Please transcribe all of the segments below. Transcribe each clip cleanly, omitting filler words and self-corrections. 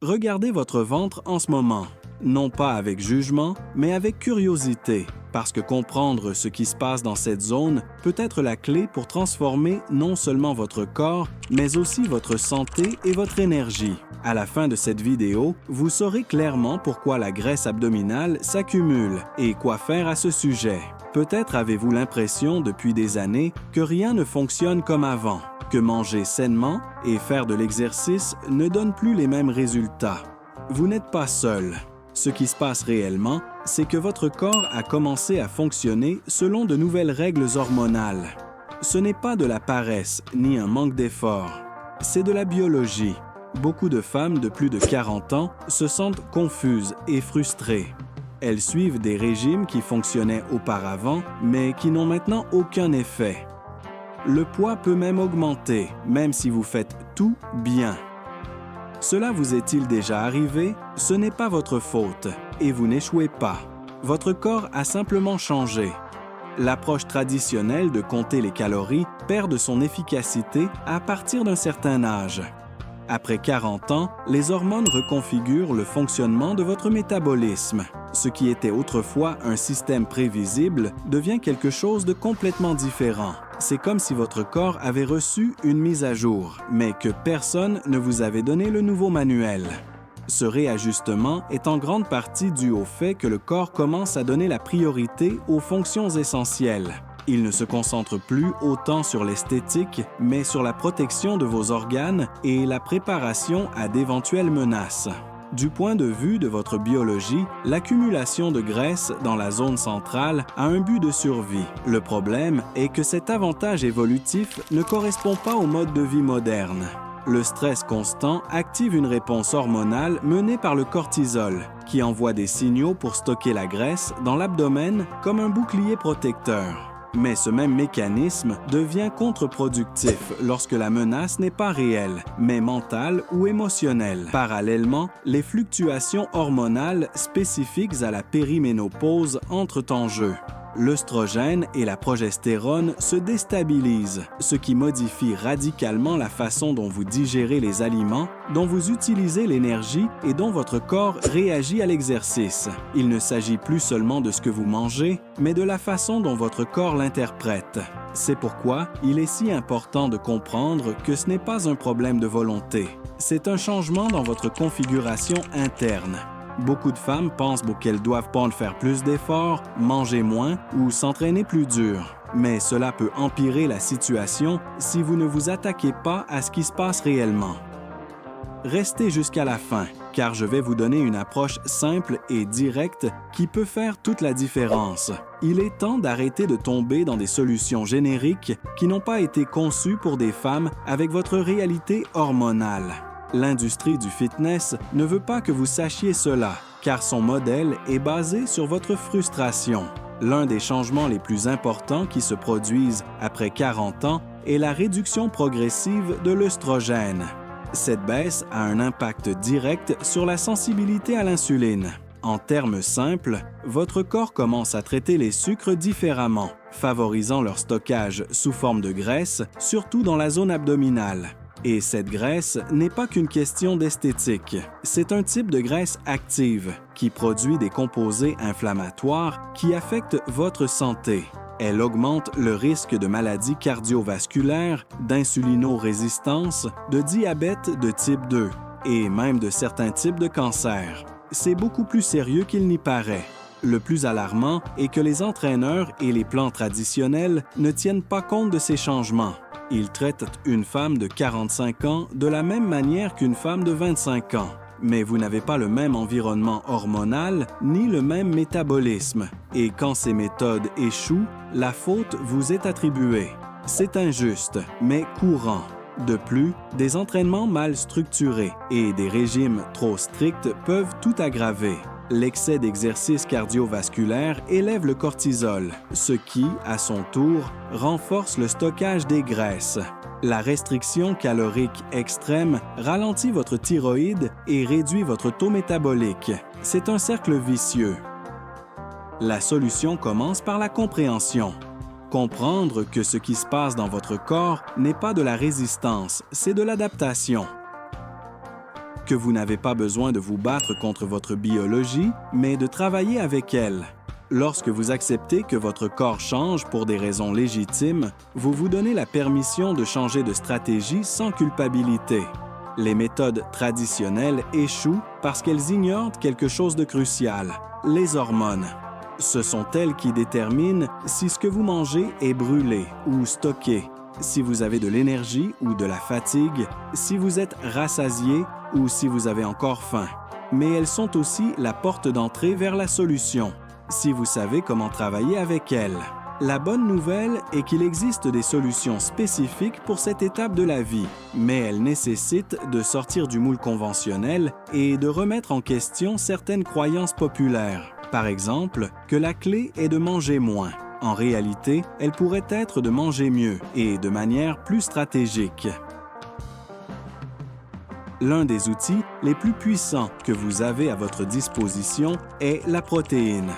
Regardez votre ventre en ce moment, non pas avec jugement, mais avec curiosité, parce que comprendre ce qui se passe dans cette zone peut être la clé pour transformer non seulement votre corps, mais aussi votre santé et votre énergie. À la fin de cette vidéo, vous saurez clairement pourquoi la graisse abdominale s'accumule et quoi faire à ce sujet. Peut-être avez-vous l'impression depuis des années que rien ne fonctionne comme avant, que manger sainement et faire de l'exercice ne donne plus les mêmes résultats. Vous n'êtes pas seul. Ce qui se passe réellement, c'est que votre corps a commencé à fonctionner selon de nouvelles règles hormonales. Ce n'est pas de la paresse ni un manque d'effort, c'est de la biologie. Beaucoup de femmes de plus de 40 ans se sentent confuses et frustrées. Elles suivent des régimes qui fonctionnaient auparavant, mais qui n'ont maintenant aucun effet. Le poids peut même augmenter, même si vous faites tout bien. Cela vous est-il déjà arrivé? Ce n'est pas votre faute, et vous n'échouez pas. Votre corps a simplement changé. L'approche traditionnelle de compter les calories perd de son efficacité à partir d'un certain âge. Après 40 ans, les hormones reconfigurent le fonctionnement de votre métabolisme. Ce qui était autrefois un système prévisible devient quelque chose de complètement différent. C'est comme si votre corps avait reçu une mise à jour, mais que personne ne vous avait donné le nouveau manuel. Ce réajustement est en grande partie dû au fait que le corps commence à donner la priorité aux fonctions essentielles. Il ne se concentre plus autant sur l'esthétique, mais sur la protection de vos organes et la préparation à d'éventuelles menaces. Du point de vue de votre biologie, l'accumulation de graisse dans la zone centrale a un but de survie. Le problème est que cet avantage évolutif ne correspond pas au mode de vie moderne. Le stress constant active une réponse hormonale menée par le cortisol, qui envoie des signaux pour stocker la graisse dans l'abdomen comme un bouclier protecteur. Mais ce même mécanisme devient contre-productif lorsque la menace n'est pas réelle, mais mentale ou émotionnelle. Parallèlement, les fluctuations hormonales spécifiques à la périménopause entrent en jeu. L'œstrogène et la progestérone se déstabilisent, ce qui modifie radicalement la façon dont vous digérez les aliments, dont vous utilisez l'énergie et dont votre corps réagit à l'exercice. Il ne s'agit plus seulement de ce que vous mangez, mais de la façon dont votre corps l'interprète. C'est pourquoi il est si important de comprendre que ce n'est pas un problème de volonté. C'est un changement dans votre configuration interne. Beaucoup de femmes pensent qu'elles doivent faire plus d'efforts, manger moins ou s'entraîner plus dur. Mais cela peut empirer la situation si vous ne vous attaquez pas à ce qui se passe réellement. Restez jusqu'à la fin, car je vais vous donner une approche simple et directe qui peut faire toute la différence. Il est temps d'arrêter de tomber dans des solutions génériques qui n'ont pas été conçues pour des femmes avec votre réalité hormonale. L'industrie du fitness ne veut pas que vous sachiez cela, car son modèle est basé sur votre frustration. L'un des changements les plus importants qui se produisent après 40 ans est la réduction progressive de l'œstrogène. Cette baisse a un impact direct sur la sensibilité à l'insuline. En termes simples, votre corps commence à traiter les sucres différemment, favorisant leur stockage sous forme de graisse, surtout dans la zone abdominale. Et cette graisse n'est pas qu'une question d'esthétique. C'est un type de graisse active qui produit des composés inflammatoires qui affectent votre santé. Elle augmente le risque de maladies cardiovasculaires, d'insulinorésistance, de diabète de type 2 et même de certains types de cancers. C'est beaucoup plus sérieux qu'il n'y paraît. Le plus alarmant est que les entraîneurs et les plans traditionnels ne tiennent pas compte de ces changements. Ils traitent une femme de 45 ans de la même manière qu'une femme de 25 ans. Mais vous n'avez pas le même environnement hormonal ni le même métabolisme. Et quand ces méthodes échouent, la faute vous est attribuée. C'est injuste, mais courant. De plus, des entraînements mal structurés et des régimes trop stricts peuvent tout aggraver. L'excès d'exercice cardiovasculaire élève le cortisol, ce qui, à son tour, renforce le stockage des graisses. La restriction calorique extrême ralentit votre thyroïde et réduit votre taux métabolique. C'est un cercle vicieux. La solution commence par la compréhension. Comprendre que ce qui se passe dans votre corps n'est pas de la résistance, c'est de l'adaptation. que vous n'avez pas besoin de vous battre contre votre biologie, mais de travailler avec elle. Lorsque vous acceptez que votre corps change pour des raisons légitimes, vous vous donnez la permission de changer de stratégie sans culpabilité. Les méthodes traditionnelles échouent parce qu'elles ignorent quelque chose de crucial, les hormones. Ce sont elles qui déterminent si ce que vous mangez est brûlé ou stocké, si vous avez de l'énergie ou de la fatigue, si vous êtes rassasié ou si vous avez encore faim. Mais elles sont aussi la porte d'entrée vers la solution, si vous savez comment travailler avec elles. La bonne nouvelle est qu'il existe des solutions spécifiques pour cette étape de la vie, mais elles nécessitent de sortir du moule conventionnel et de remettre en question certaines croyances populaires. Par exemple, que la clé est de manger moins. En réalité, elle pourrait être de manger mieux et de manière plus stratégique. L'un des outils les plus puissants que vous avez à votre disposition est la protéine.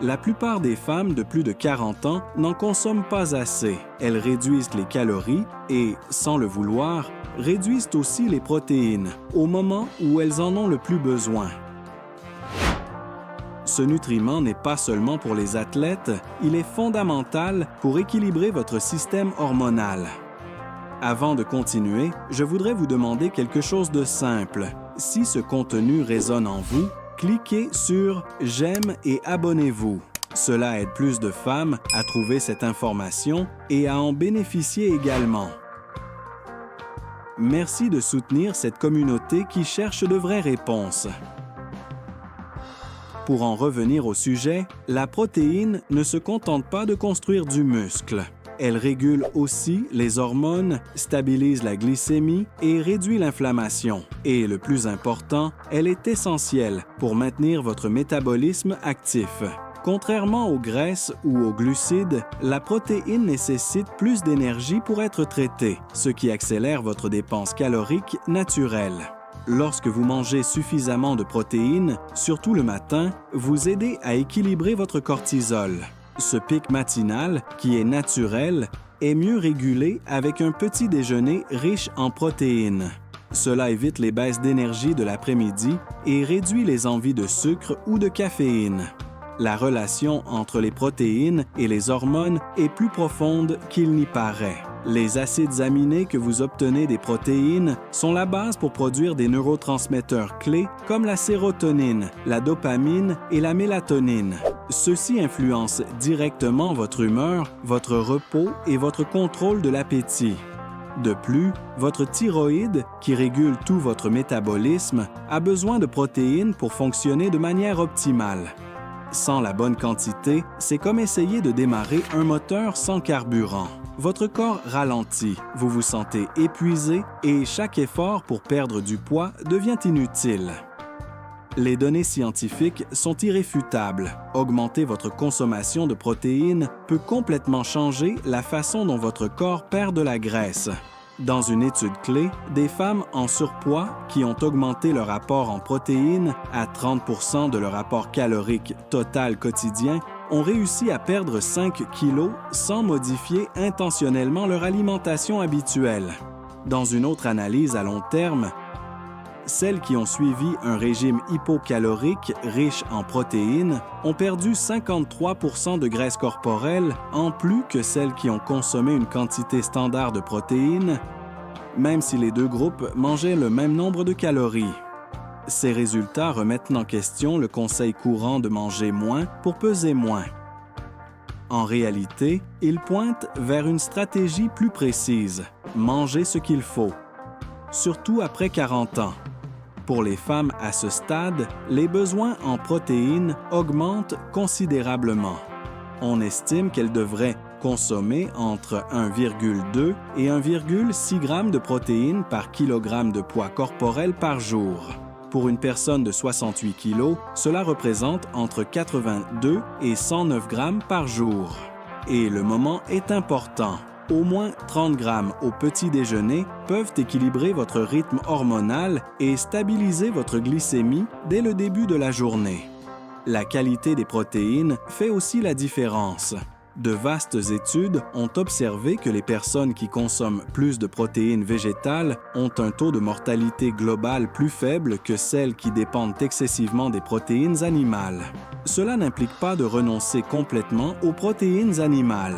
La plupart des femmes de plus de 40 ans n'en consomment pas assez. Elles réduisent les calories et, sans le vouloir, réduisent aussi les protéines au moment où elles en ont le plus besoin. Ce nutriment n'est pas seulement pour les athlètes, il est fondamental pour équilibrer votre système hormonal. Avant de continuer, je voudrais vous demander quelque chose de simple. Si ce contenu résonne en vous, cliquez sur « J'aime » et abonnez-vous. Cela aide plus de femmes à trouver cette information et à en bénéficier également. Merci de soutenir cette communauté qui cherche de vraies réponses. Pour en revenir au sujet, la protéine ne se contente pas de construire du muscle. Elle régule aussi les hormones, stabilise la glycémie et réduit l'inflammation. Et le plus important, elle est essentielle pour maintenir votre métabolisme actif. Contrairement aux graisses ou aux glucides, la protéine nécessite plus d'énergie pour être traitée, ce qui accélère votre dépense calorique naturelle. Lorsque vous mangez suffisamment de protéines, surtout le matin, vous aidez à équilibrer votre cortisol. Ce pic matinal, qui est naturel, est mieux régulé avec un petit déjeuner riche en protéines. Cela évite les baisses d'énergie de l'après-midi et réduit les envies de sucre ou de caféine. La relation entre les protéines et les hormones est plus profonde qu'il n'y paraît. Les acides aminés que vous obtenez des protéines sont la base pour produire des neurotransmetteurs clés comme la sérotonine, la dopamine et la mélatonine. Ceux-ci influencent directement votre humeur, votre repos et votre contrôle de l'appétit. De plus, votre thyroïde, qui régule tout votre métabolisme, a besoin de protéines pour fonctionner de manière optimale. Sans la bonne quantité, c'est comme essayer de démarrer un moteur sans carburant. Votre corps ralentit, vous vous sentez épuisé et chaque effort pour perdre du poids devient inutile. Les données scientifiques sont irréfutables. Augmenter votre consommation de protéines peut complètement changer la façon dont votre corps perd de la graisse. Dans une étude clé, des femmes en surpoids qui ont augmenté leur apport en protéines à 30% de leur apport calorique total quotidien ont réussi à perdre 5 kilos sans modifier intentionnellement leur alimentation habituelle. Dans une autre analyse à long terme, celles qui ont suivi un régime hypocalorique riche en protéines ont perdu 53% de graisse corporelle en plus que celles qui ont consommé une quantité standard de protéines, même si les deux groupes mangeaient le même nombre de calories. Ces résultats remettent en question le conseil courant de manger moins pour peser moins. En réalité, ils pointent vers une stratégie plus précise, manger ce qu'il faut, surtout après 40 ans. Pour les femmes à ce stade, les besoins en protéines augmentent considérablement. On estime qu'elles devraient consommer entre 1,2 et 1,6 g de protéines par kilogramme de poids corporel par jour. Pour une personne de 68 kg, cela représente entre 82 et 109 g par jour. Et le moment est important. Au moins 30 grammes au petit déjeuner peuvent équilibrer votre rythme hormonal et stabiliser votre glycémie dès le début de la journée. La qualité des protéines fait aussi la différence. De vastes études ont observé que les personnes qui consomment plus de protéines végétales ont un taux de mortalité global plus faible que celles qui dépendent excessivement des protéines animales. Cela n'implique pas de renoncer complètement aux protéines animales,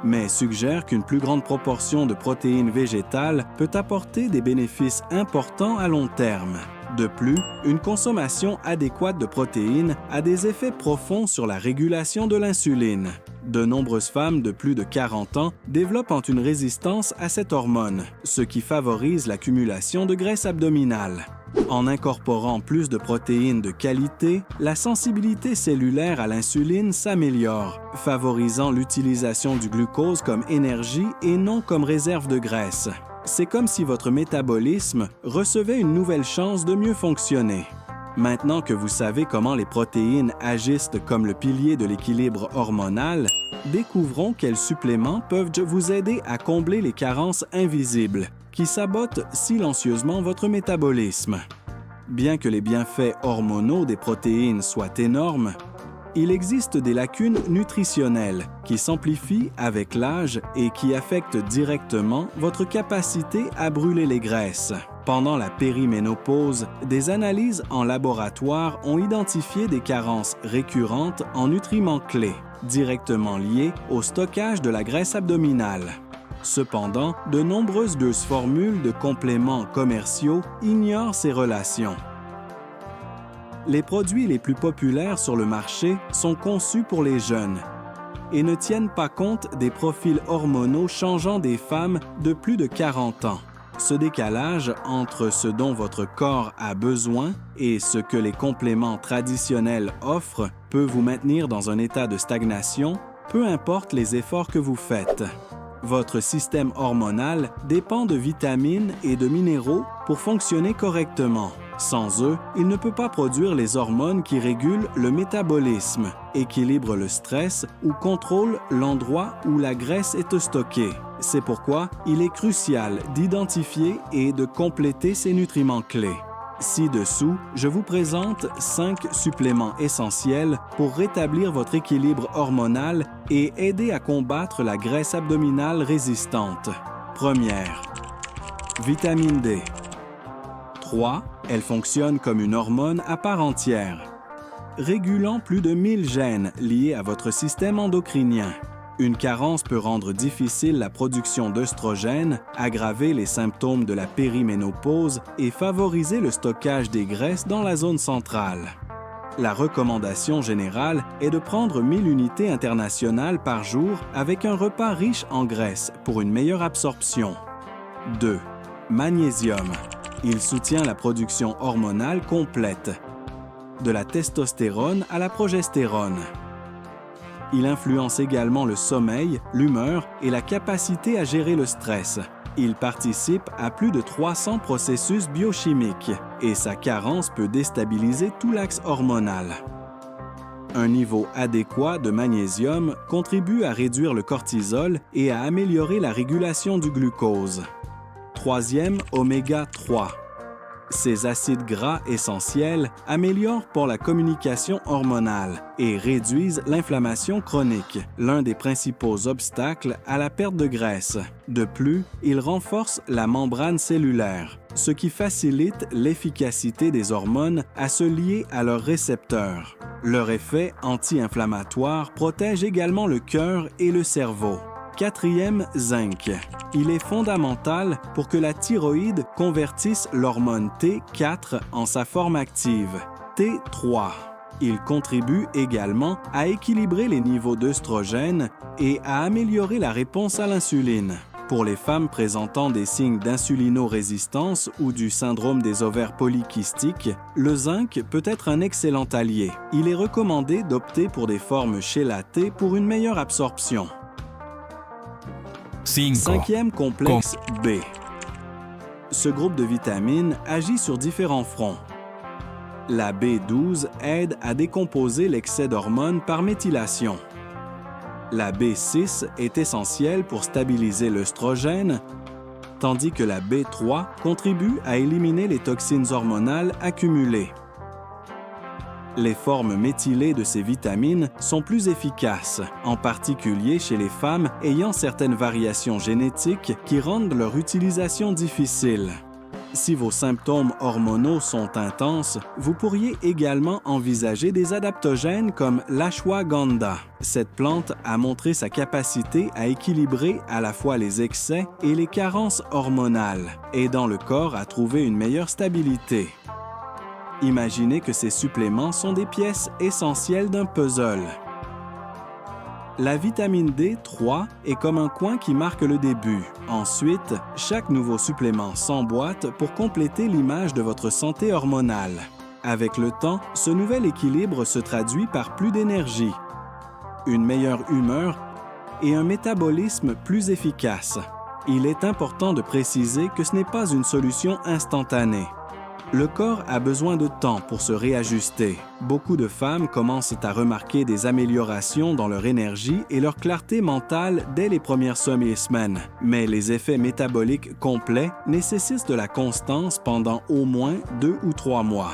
mais suggère qu'une plus grande proportion de protéines végétales peut apporter des bénéfices importants à long terme. De plus, une consommation adéquate de protéines a des effets profonds sur la régulation de l'insuline. De nombreuses femmes de plus de 40 ans développent une résistance à cette hormone, ce qui favorise l'accumulation de graisse abdominale. En incorporant plus de protéines de qualité, la sensibilité cellulaire à l'insuline s'améliore, favorisant l'utilisation du glucose comme énergie et non comme réserve de graisse. C'est comme si votre métabolisme recevait une nouvelle chance de mieux fonctionner. Maintenant que vous savez comment les protéines agissent comme le pilier de l'équilibre hormonal, découvrons quels suppléments peuvent vous aider à combler les carences invisibles qui sabotent silencieusement votre métabolisme. Bien que les bienfaits hormonaux des protéines soient énormes, il existe des lacunes nutritionnelles qui s'amplifient avec l'âge et qui affectent directement votre capacité à brûler les graisses. Pendant la périménopause, des analyses en laboratoire ont identifié des carences récurrentes en nutriments clés, directement liées au stockage de la graisse abdominale. Cependant, de nombreuses formules de compléments commerciaux ignorent ces relations. Les produits les plus populaires sur le marché sont conçus pour les jeunes et ne tiennent pas compte des profils hormonaux changeants des femmes de plus de 40 ans. Ce décalage entre ce dont votre corps a besoin et ce que les compléments traditionnels offrent peut vous maintenir dans un état de stagnation, peu importe les efforts que vous faites. Votre système hormonal dépend de vitamines et de minéraux pour fonctionner correctement. Sans eux, il ne peut pas produire les hormones qui régulent le métabolisme, équilibrent le stress ou contrôlent l'endroit où la graisse est stockée. C'est pourquoi il est crucial d'identifier et de compléter ces nutriments clés. Ci-dessous, je vous présente 5 suppléments essentiels pour rétablir votre équilibre hormonal et aider à combattre la graisse abdominale résistante. Première, vitamine D. 3. Elle fonctionne comme une hormone à part entière, régulant plus de 1000 gènes liés à votre système endocrinien. Une carence peut rendre difficile la production d'œstrogènes, aggraver les symptômes de la périménopause et favoriser le stockage des graisses dans la zone centrale. La recommandation générale est de prendre 1000 unités internationales par jour avec un repas riche en graisse pour une meilleure absorption. 2. Magnésium. Il soutient la production hormonale complète, de la testostérone à la progestérone. Il influence également le sommeil, l'humeur et la capacité à gérer le stress. Il participe à plus de 300 processus biochimiques et sa carence peut déstabiliser tout l'axe hormonal. Un niveau adéquat de magnésium contribue à réduire le cortisol et à améliorer la régulation du glucose. Troisième, oméga 3. Ces acides gras essentiels améliorent pour la communication hormonale et réduisent l'inflammation chronique, l'un des principaux obstacles à la perte de graisse. De plus, ils renforcent la membrane cellulaire, ce qui facilite l'efficacité des hormones à se lier à leurs récepteurs. Leur effet anti-inflammatoire protège également le cœur et le cerveau. Quatrième, zinc. Il est fondamental pour que la thyroïde convertisse l'hormone T4 en sa forme active, T3. Il contribue également à équilibrer les niveaux d'œstrogènes et à améliorer la réponse à l'insuline. Pour les femmes présentant des signes d'insulinorésistance ou du syndrome des ovaires polykystiques, le zinc peut être un excellent allié. Il est recommandé d'opter pour des formes chélatées pour une meilleure absorption. 5. Cinquième complexe B. Ce groupe de vitamines agit sur différents fronts. La B12 aide à décomposer l'excès d'hormones par méthylation. La B6 est essentielle pour stabiliser l'œstrogène, tandis que la B3 contribue à éliminer les toxines hormonales accumulées. Les formes méthylées de ces vitamines sont plus efficaces, en particulier chez les femmes ayant certaines variations génétiques qui rendent leur utilisation difficile. Si vos symptômes hormonaux sont intenses, vous pourriez également envisager des adaptogènes comme l'ashwagandha. Cette plante a montré sa capacité à équilibrer à la fois les excès et les carences hormonales, aidant le corps à trouver une meilleure stabilité. Imaginez que ces suppléments sont des pièces essentielles d'un puzzle. La vitamine D3 est comme un coin qui marque le début. Ensuite, chaque nouveau supplément s'emboîte pour compléter l'image de votre santé hormonale. Avec le temps, ce nouvel équilibre se traduit par plus d'énergie, une meilleure humeur et un métabolisme plus efficace. Il est important de préciser que ce n'est pas une solution instantanée. Le corps a besoin de temps pour se réajuster. Beaucoup de femmes commencent à remarquer des améliorations dans leur énergie et leur clarté mentale dès les premières semaines. Mais les effets métaboliques complets nécessitent de la constance pendant au moins 2 ou 3 mois.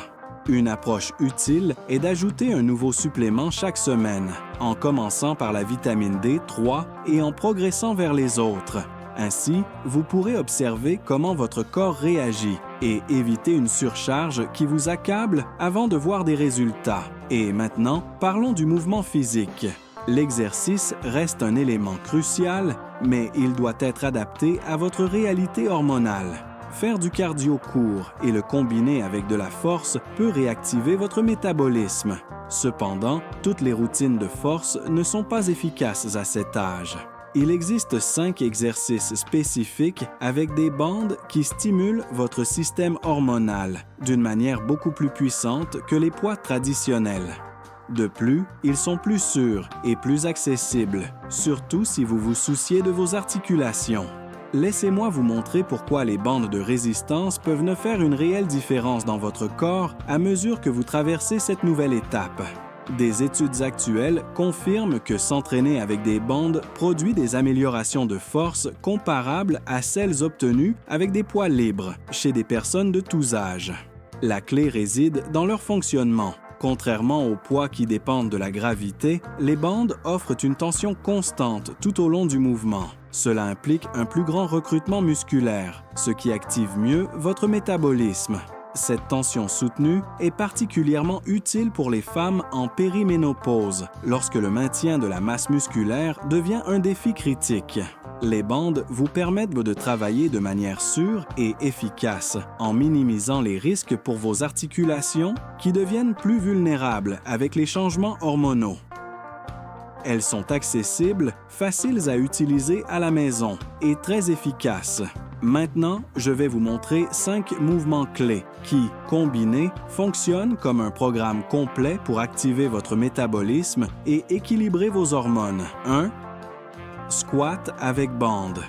Une approche utile est d'ajouter un nouveau supplément chaque semaine, en commençant par la vitamine D3 et en progressant vers les autres. Ainsi, vous pourrez observer comment votre corps réagit et éviter une surcharge qui vous accable avant de voir des résultats. Et maintenant, parlons du mouvement physique. L'exercice reste un élément crucial, mais il doit être adapté à votre réalité hormonale. Faire du cardio court et le combiner avec de la force peut réactiver votre métabolisme. Cependant, toutes les routines de force ne sont pas efficaces à cet âge. Il existe 5 exercices spécifiques avec des bandes qui stimulent votre système hormonal d'une manière beaucoup plus puissante que les poids traditionnels. De plus, ils sont plus sûrs et plus accessibles, surtout si vous vous souciez de vos articulations. Laissez-moi vous montrer pourquoi les bandes de résistance peuvent ne faire une réelle différence dans votre corps à mesure que vous traversez cette nouvelle étape. Des études actuelles confirment que s'entraîner avec des bandes produit des améliorations de force comparables à celles obtenues avec des poids libres chez des personnes de tous âges. La clé réside dans leur fonctionnement. Contrairement aux poids qui dépendent de la gravité, les bandes offrent une tension constante tout au long du mouvement. Cela implique un plus grand recrutement musculaire, ce qui active mieux votre métabolisme. Cette tension soutenue est particulièrement utile pour les femmes en périménopause, lorsque le maintien de la masse musculaire devient un défi critique. Les bandes vous permettent de travailler de manière sûre et efficace, en minimisant les risques pour vos articulations qui deviennent plus vulnérables avec les changements hormonaux. Elles sont accessibles, faciles à utiliser à la maison et très efficaces. Maintenant, je vais vous montrer 5 mouvements clés qui, combinés, fonctionnent comme un programme complet pour activer votre métabolisme et équilibrer vos hormones. 1. Squat avec bande.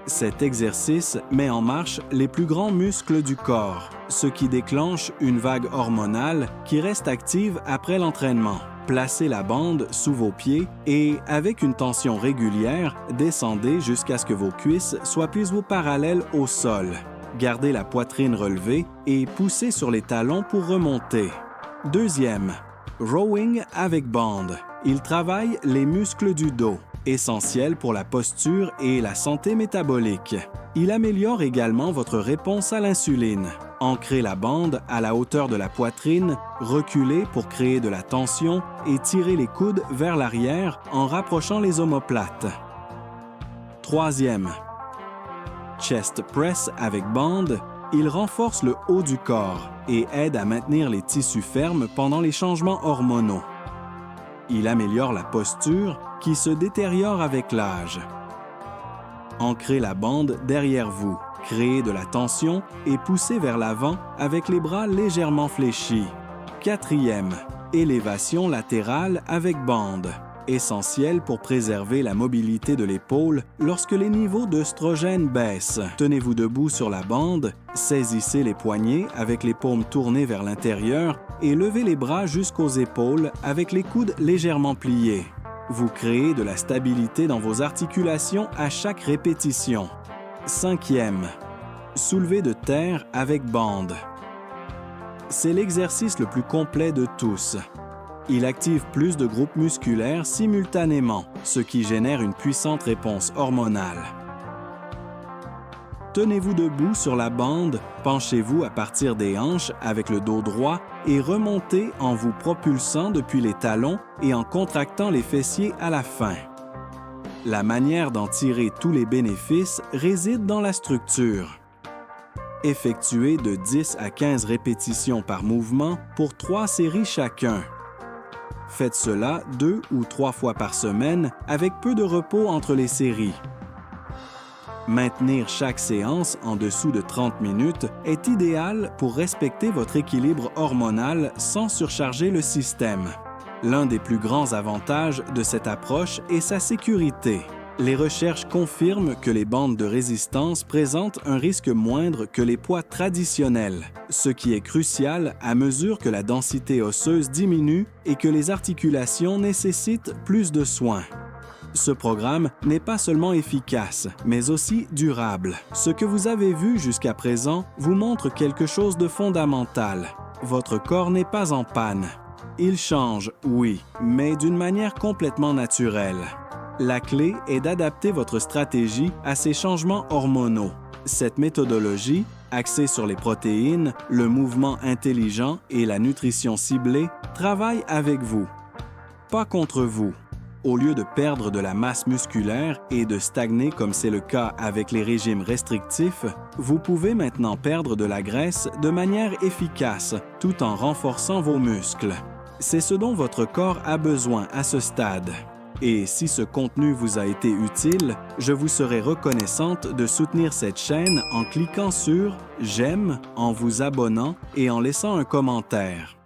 Cet exercice met en marche les plus grands muscles du corps, ce qui déclenche une vague hormonale qui reste active après l'entraînement. Placez la bande sous vos pieds et, avec une tension régulière, descendez jusqu'à ce que vos cuisses soient plus parallèles au sol. Gardez la poitrine relevée et poussez sur les talons pour remonter. 2. Rowing avec bande. Il travaille les muscles du dos, essentiels pour la posture et la santé métabolique. Il améliore également votre réponse à l'insuline. Ancrez la bande à la hauteur de la poitrine, reculez pour créer de la tension et tirez les coudes vers l'arrière en rapprochant les omoplates. 3. Chest press avec bande. Il renforce le haut du corps et aide à maintenir les tissus fermes pendant les changements hormonaux. Il améliore la posture qui se détériore avec l'âge. Ancrez la bande derrière vous. Créez de la tension et poussez vers l'avant avec les bras légèrement fléchis. 4. Élévation latérale avec bande. Essentiel pour préserver la mobilité de l'épaule lorsque les niveaux d'œstrogène baissent. Tenez-vous debout sur la bande, saisissez les poignets avec les paumes tournées vers l'intérieur et levez les bras jusqu'aux épaules avec les coudes légèrement pliés. Vous créez de la stabilité dans vos articulations à chaque répétition. 5. Soulevé de terre avec bande. C'est l'exercice le plus complet de tous. Il active plus de groupes musculaires simultanément, ce qui génère une puissante réponse hormonale. Tenez-vous debout sur la bande, penchez-vous à partir des hanches avec le dos droit et remontez en vous propulsant depuis les talons et en contractant les fessiers à la fin. La manière d'en tirer tous les bénéfices réside dans la structure. Effectuez de 10 à 15 répétitions par mouvement pour 3 séries chacun. Faites cela 2 ou 3 fois par semaine avec peu de repos entre les séries. Maintenir chaque séance en dessous de 30 minutes est idéal pour respecter votre équilibre hormonal sans surcharger le système. L'un des plus grands avantages de cette approche est sa sécurité. Les recherches confirment que les bandes de résistance présentent un risque moindre que les poids traditionnels, ce qui est crucial à mesure que la densité osseuse diminue et que les articulations nécessitent plus de soins. Ce programme n'est pas seulement efficace, mais aussi durable. Ce que vous avez vu jusqu'à présent vous montre quelque chose de fondamental. Votre corps n'est pas en panne. Il change, oui, mais d'une manière complètement naturelle. La clé est d'adapter votre stratégie à ces changements hormonaux. Cette méthodologie, axée sur les protéines, le mouvement intelligent et la nutrition ciblée, travaille avec vous, pas contre vous. Au lieu de perdre de la masse musculaire et de stagner comme c'est le cas avec les régimes restrictifs, vous pouvez maintenant perdre de la graisse de manière efficace tout en renforçant vos muscles. C'est ce dont votre corps a besoin à ce stade. Et si ce contenu vous a été utile, je vous serai reconnaissante de soutenir cette chaîne en cliquant sur « J'aime », en vous abonnant et en laissant un commentaire.